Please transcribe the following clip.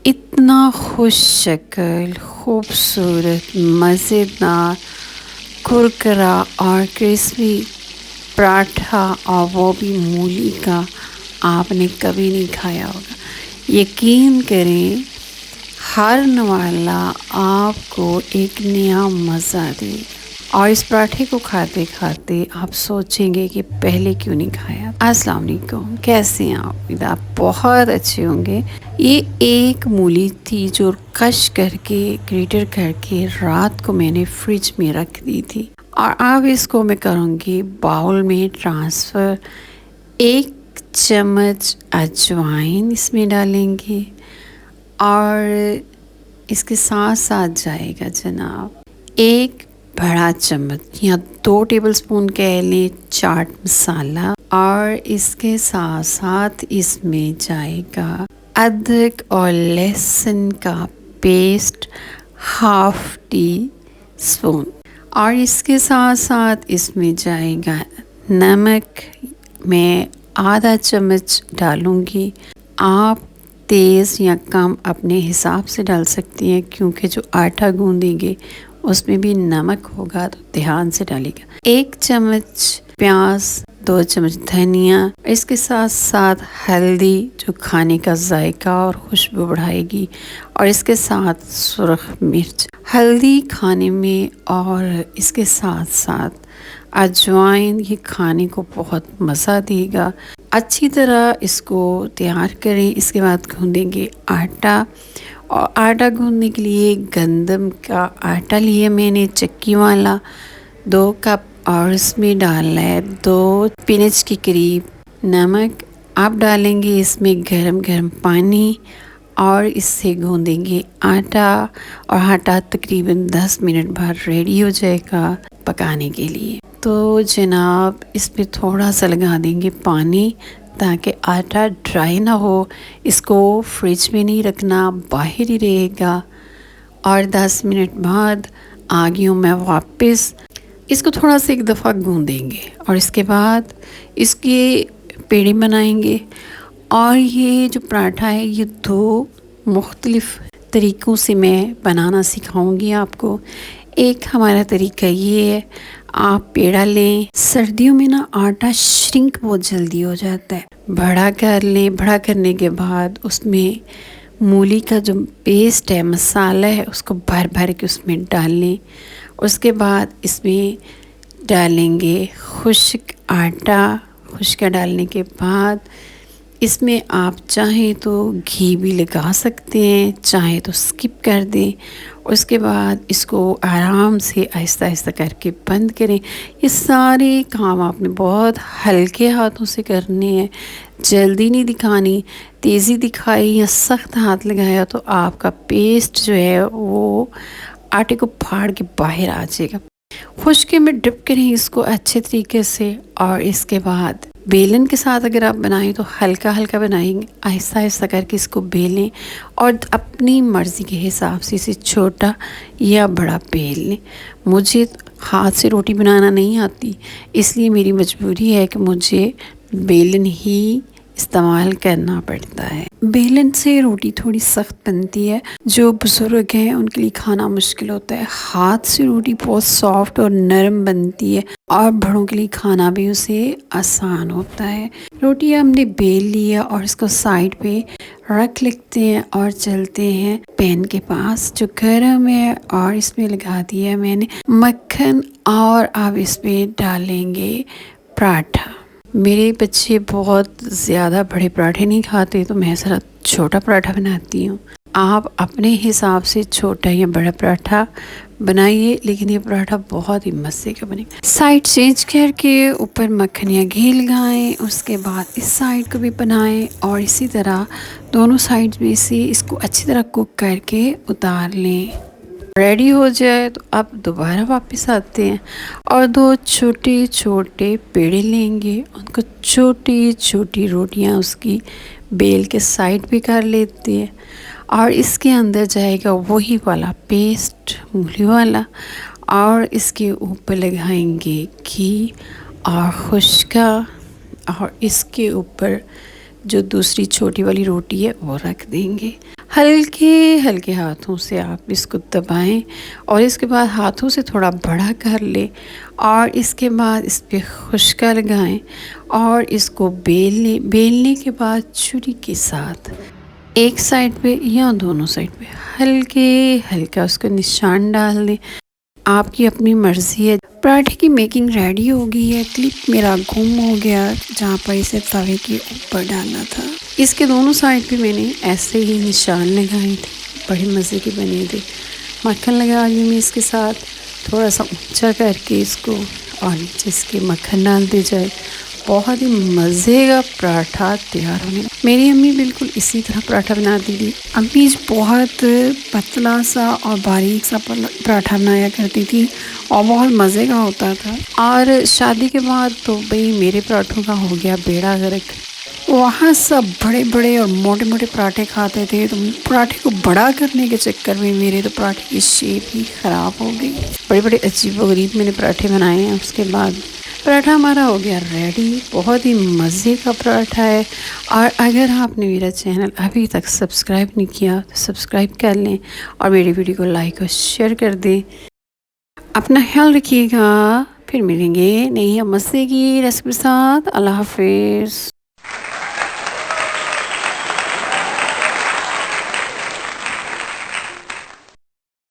इतना खुश शक्ल, खूबसूरत, मज़ेदार, कुरकुरा और क्रिस्पी पराठा, और वो भी मूली का, आपने कभी नहीं खाया होगा। यकीन करें, हर नवाला आपको एक नया मज़ा दे, और इस पराठे को खाते खाते आप सोचेंगे कि पहले क्यों नहीं खाया। अस्सलाम वालेकुम, कैसे हैं आप? उम्मीद आप बहुत अच्छे होंगे। ये एक मूली थी जो कश करके, ग्रेटर करके रात को मैंने फ्रिज में रख दी थी, और अब इसको मैं करूँगी बाउल में ट्रांसफ़र। 1 चम्मच अजवाइन इसमें डालेंगे, और इसके साथ साथ जाएगा जनाब 1 बड़ा चम्मच या 2 टेबलस्पून कह लें चाट मसाला, और इसके साथ साथ इसमें जाएगा अदरक और लहसुन का पेस्ट 1/2 टी स्पून, और इसके साथ साथ इसमें जाएगा नमक, मैं आधा चम्मच डालूँगी। आप तेज़ या कम अपने हिसाब से डाल सकती हैं, क्योंकि जो आटा गूँदेंगे उसमें भी नमक होगा, तो ध्यान से डालिएगा। 1 चम्मच प्याज, 2 चम्मच धनिया, इसके साथ साथ हल्दी जो खाने का जायका और खुशबू बढ़ाएगी, और इसके साथ सुरख मिर्च। हल्दी खाने में और इसके साथ साथ अजवाइन ये खाने को बहुत मज़ा देगा। अच्छी तरह इसको तैयार करें। इसके बाद गूँधेंगे आटा, और आटा गूँधने के लिए गंदम का आटा लिया मैंने चक्की वाला 2 कप, और इसमें डालना है 2 पिंच के करीब नमक। आप डालेंगे इसमें गरम गरम पानी, और इससे गूँधेंगे आटा, और आटा तकरीबन 10 मिनट बाद रेडी हो जाएगा पकाने के लिए। तो जनाब इसमें थोड़ा सा लगा देंगे पानी, ताकि आटा ड्राई ना हो। इसको फ्रिज में नहीं रखना, बाहर ही रहेगा। और 10 मिनट बाद आ गई हूँ मैं वापस। इसको थोड़ा सा एक दफ़ा गूँधेंगे, और इसके बाद इसके पेड़े बनाएंगे। और ये जो पराठा है, ये 2 मुख्तलिफ़ तरीक़ों से मैं बनाना सिखाऊंगी आपको। एक हमारा तरीका ये है, आप पेड़ा लें। सर्दियों में ना आटा श्रिंक बहुत जल्दी हो जाता है। बड़ा कर लें, बड़ा करने के बाद उसमें मूली का जो पेस्ट है, मसाला है, उसको भर भर के उसमें डाल लें। उसके बाद इसमें डालेंगे खुश्क आटा। खुश्क डालने के बाद इसमें आप चाहें तो घी भी लगा सकते हैं, चाहे तो स्किप कर दें। उसके बाद इसको आराम से आहिस्ता आहिस्ता करके बंद करें। ये सारे काम आपने बहुत हल्के हाथों से करने हैं, जल्दी नहीं दिखानी। तेज़ी दिखाई या सख्त हाथ लगाया तो आपका पेस्ट जो है वो आटे को फाड़ के बाहर आ जाएगा। खुश्के में डिप करें इसको अच्छे तरीके से, और इसके बाद बेलन के साथ अगर आप बनाएं तो हल्का हल्का बनाएंगे, आहिस्ता आहिस्ता करके इसको बेलें, और अपनी मर्ज़ी के हिसाब से इसे छोटा या बड़ा बेल लें। मुझे हाथ से रोटी बनाना नहीं आती, इसलिए मेरी मजबूरी है कि मुझे बेलन ही इस्तेमाल करना पड़ता है। बेलन से रोटी थोड़ी सख्त बनती है, जो बुज़ुर्ग हैं उनके लिए खाना मुश्किल होता है। हाथ से रोटी बहुत सॉफ्ट और नरम बनती है, और बड़ों के लिए खाना भी उसे आसान होता है। रोटी हमने बेल लिया, और इसको साइड पे रख लेते हैं, और चलते हैं पैन के पास जो गर्म है, और इसमें लगा दिया मैंने मक्खन, और अब इसमें डालेंगे पराठा। मेरे बच्चे बहुत ज़्यादा बड़े पराठे नहीं खाते, तो मैं ज़रा छोटा पराठा बनाती हूँ। आप अपने हिसाब से छोटा या बड़ा पराठा बनाइए, लेकिन ये पराठा बहुत ही मज़े का बनेगा। साइड चेंज करके ऊपर मक्खन या घी लगाएं, उसके बाद इस साइड को भी बनाएं, और इसी तरह दोनों साइड में से इसको अच्छी तरह कुक करके उतार लें। रेडी हो जाए तो आप दोबारा वापस आते हैं, और 2 छोटे छोटे पेड़े लेंगे, उनको छोटी छोटी रोटियां उसकी बेल के साइड पे कर लेते हैं, और इसके अंदर जाएगा वही वाला पेस्ट मूली वाला, और इसके ऊपर लगाएंगे घी और खुश्का, और इसके ऊपर जो दूसरी छोटी वाली रोटी है वो रख देंगे। हल्के हल्के हाथों से आप इसको दबाएं और इसके बाद हाथों से थोड़ा बड़ा कर लें और इसके बाद इस पर खुश्का लगाएं और इसको बेल लें। बेलने के बाद छुरी के साथ एक साइड पे या दोनों साइड पे हल्के हल्का उसको निशान डाल दें। आपकी अपनी मर्ज़ी है। पराठे की मेकिंग रेडी हो गई है। क्लिप मेरा गुम हो गया जहाँ पर इसे तवे के ऊपर डालना था। इसके दोनों साइड पे मैंने ऐसे ही निशान लगाए थे। बड़े मज़े के बने थे। मक्खन लगा दी मैं इसके साथ, थोड़ा सा ऊंचा करके इसको और नीचे इसके मक्खन डाल दी जाए। बहुत ही मज़े का पराठा तैयार होने लगा। मेरी अम्मी बिल्कुल इसी तरह पराठा बनाती थी। अम्मी बहुत पतला सा और बारीक सा पराठा बनाया करती थी और बहुत मज़े का होता था। और शादी के बाद तो भाई मेरे पराठों का हो गया बेड़ा गर्क। वहाँ सब बड़े बड़े और मोटे मोटे पराठे खाते थे, तो पराठे को बड़ा करने के चक्कर में मेरे तो पराठे की शेप ही ख़राब हो गई। बड़े बड़े अजीब व गरीब मैंने पराठे बनाए हैं। उसके बाद पराठा हमारा हो गया रेडी। बहुत ही मज़े का पराठा है। और अगर आपने मेरा चैनल अभी तक सब्सक्राइब नहीं किया तो सब्सक्राइब कर लें और मेरी वीडियो को लाइक और शेयर कर दें। अपना ख्याल रखिएगा। फिर मिलेंगे नई मज़े की रेसिपी के साथ। अल्लाह हाफिज़।